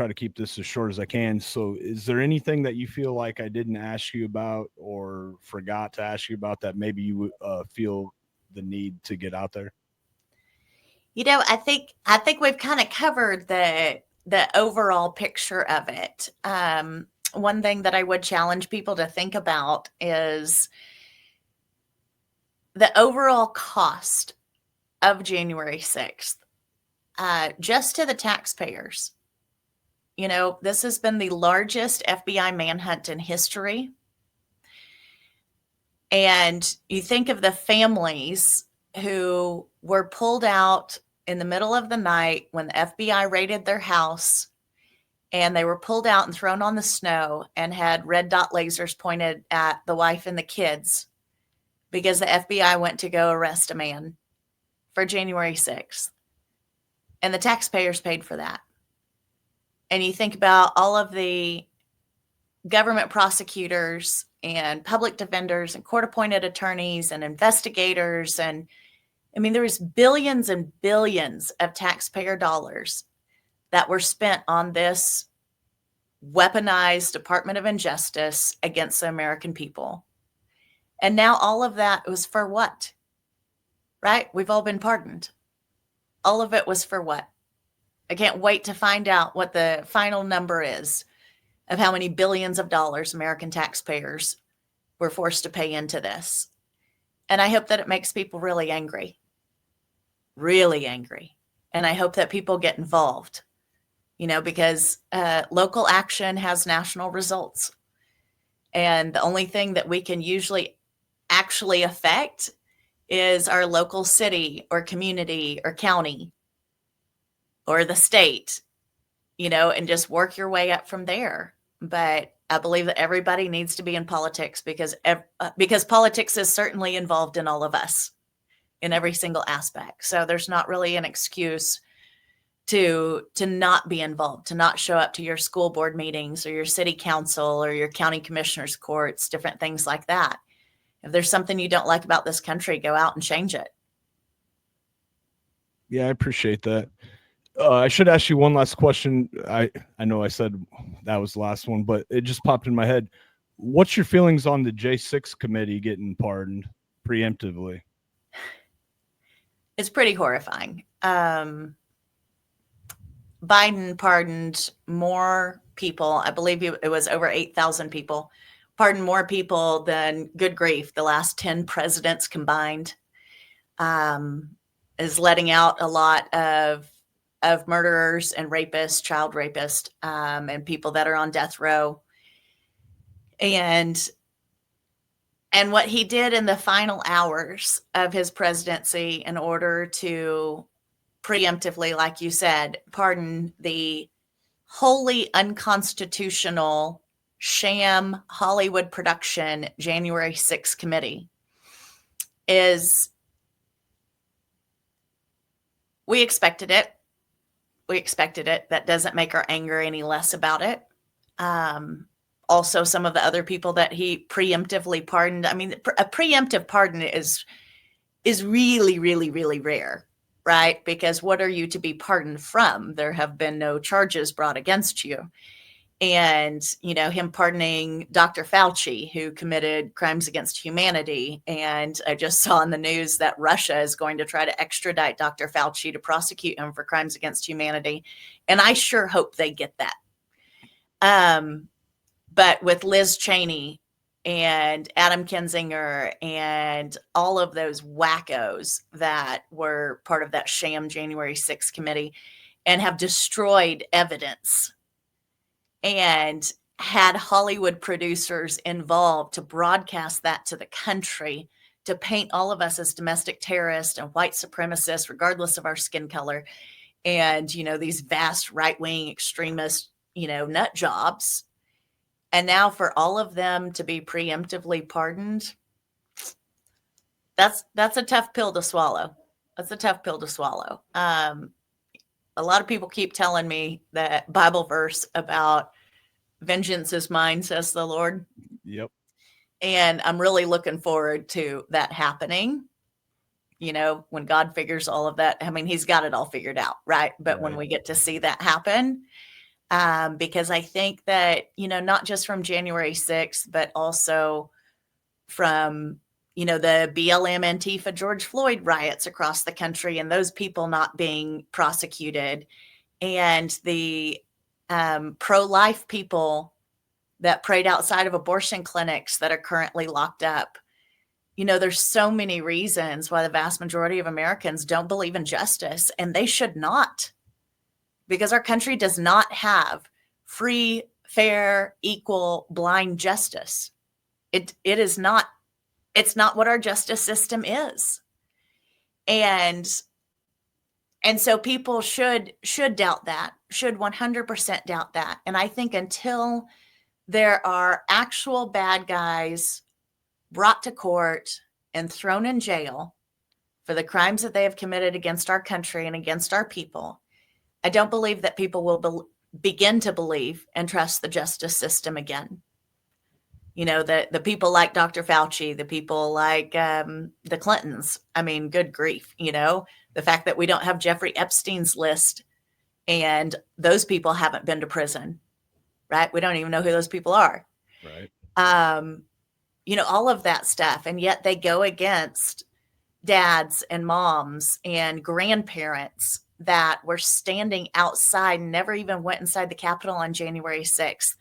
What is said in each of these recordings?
try to keep this as short as I can. So, is there anything that you feel like I didn't ask you about or forgot to ask you about that maybe you feel the need to get out there? I think we've kind of covered the overall picture of it. One thing that I would challenge people to think about is the overall cost of January 6th, just to the taxpayers. This has been the largest FBI manhunt in history. And you think of the families who were pulled out in the middle of the night when the FBI raided their house, and they were pulled out and thrown on the snow and had red dot lasers pointed at the wife and the kids because the FBI went to go arrest a man for January 6th. And the taxpayers paid for that. And you think about all of the government prosecutors and public defenders and court-appointed attorneys and investigators. And I mean, there was billions and billions of taxpayer dollars that were spent on this weaponized Department of Injustice against the American people. And now all of that was for what? Right? We've all been pardoned. All of it was for what? I can't wait to find out what the final number is of how many billions of dollars American taxpayers were forced to pay into this. And I hope that it makes people really angry. Really angry. And I hope that people get involved, because local action has national results. And the only thing that we can usually actually affect is our local city or community or county or the state, and just work your way up from there. But I believe that everybody needs to be in politics because politics is certainly involved in all of us in every single aspect. So there's not really an excuse to not be involved, to not show up to your school board meetings or your city council or your county commissioners courts, different things like that. If there's something you don't like about this country, go out and change it. Yeah, I appreciate that. I should ask you one last question. I know I said that was the last one, but it just popped in my head. What's your feelings on the J6 committee getting pardoned preemptively? It's pretty horrifying. Biden pardoned more people. I believe it was over 8,000 people. Pardoned more people than, good grief, the last 10 presidents combined. Is letting out a lot of murderers and rapists, child rapists, and people that are on death row. And what he did in the final hours of his presidency in order to preemptively, like you said, pardon the wholly unconstitutional sham Hollywood production January 6th committee is, we expected it. That doesn't make our anger any less about it. Also, some of the other people that he preemptively pardoned. I mean, a preemptive pardon is really, really, really rare, right? Because what are you to be pardoned from? There have been no charges brought against you. And, him pardoning Dr. Fauci, who committed crimes against humanity. And I just saw in the news that Russia is going to try to extradite Dr. Fauci to prosecute him for crimes against humanity. And I sure hope they get that. But with Liz Cheney and Adam Kinzinger and all of those wackos that were part of that sham January 6th committee and have destroyed evidence and had Hollywood producers involved to broadcast that to the country, to paint all of us as domestic terrorists and white supremacists, regardless of our skin color. And, these vast right-wing extremist, nut jobs. And now for all of them to be preemptively pardoned, that's a tough pill to swallow. That's a tough pill to swallow. A lot of people keep telling me that Bible verse about vengeance is mine, says the Lord. Yep. And I'm really looking forward to that happening. When God figures all of that, I mean, he's got it all figured out, right? But when we get to see that happen, because I think that, not just from January 6th, but also from, the BLM Antifa George Floyd riots across the country and those people not being prosecuted, and the pro-life people that prayed outside of abortion clinics that are currently locked up. There's so many reasons why the vast majority of Americans don't believe in justice, and they should not, because our country does not have free, fair, equal, blind justice. It is not, it's not what our justice system is. And so people should doubt that, should 100% doubt that. And I think until there are actual bad guys brought to court and thrown in jail for the crimes that they have committed against our country and against our people, I don't believe that people will begin to believe and trust the justice system again. The people like Dr. Fauci, the people like the Clintons. I mean, good grief, the fact that we don't have Jeffrey Epstein's list and those people haven't been to prison, right? We don't even know who those people are. Right. All of that stuff. And yet they go against dads and moms and grandparents that were standing outside, never even went inside the Capitol on January 6th.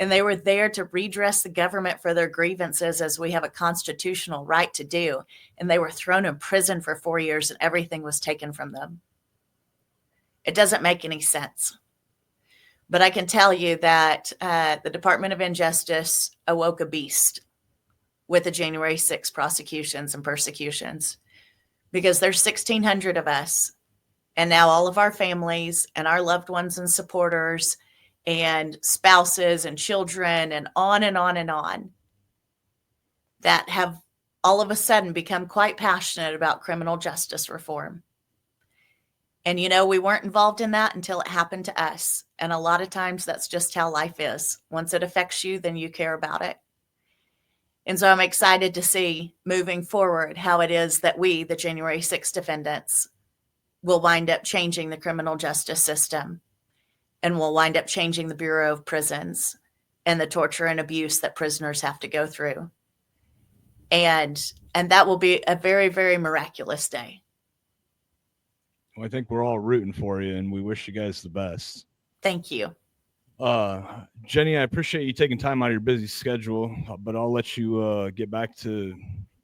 And they were there to redress the government for their grievances, as we have a constitutional right to do. And they were thrown in prison for 4 years and everything was taken from them. It doesn't make any sense. But I can tell you that the Department of Injustice awoke a beast with the January 6th prosecutions and persecutions, because there's 1,600 of us. And now all of our families and our loved ones and supporters and spouses and children and on and on and on, that have all of a sudden become quite passionate about criminal justice reform. And, we weren't involved in that until it happened to us. And a lot of times that's just how life is. Once it affects you, then you care about it. And so I'm excited to see moving forward how it is that we, the January 6th defendants, will wind up changing the criminal justice system, and will wind up changing the Bureau of Prisons and the torture and abuse that prisoners have to go through. And that will be a very, very miraculous day. Well, I think we're all rooting for you, and we wish you guys the best. Thank you. Jenny, I appreciate you taking time out of your busy schedule, but I'll let you get back to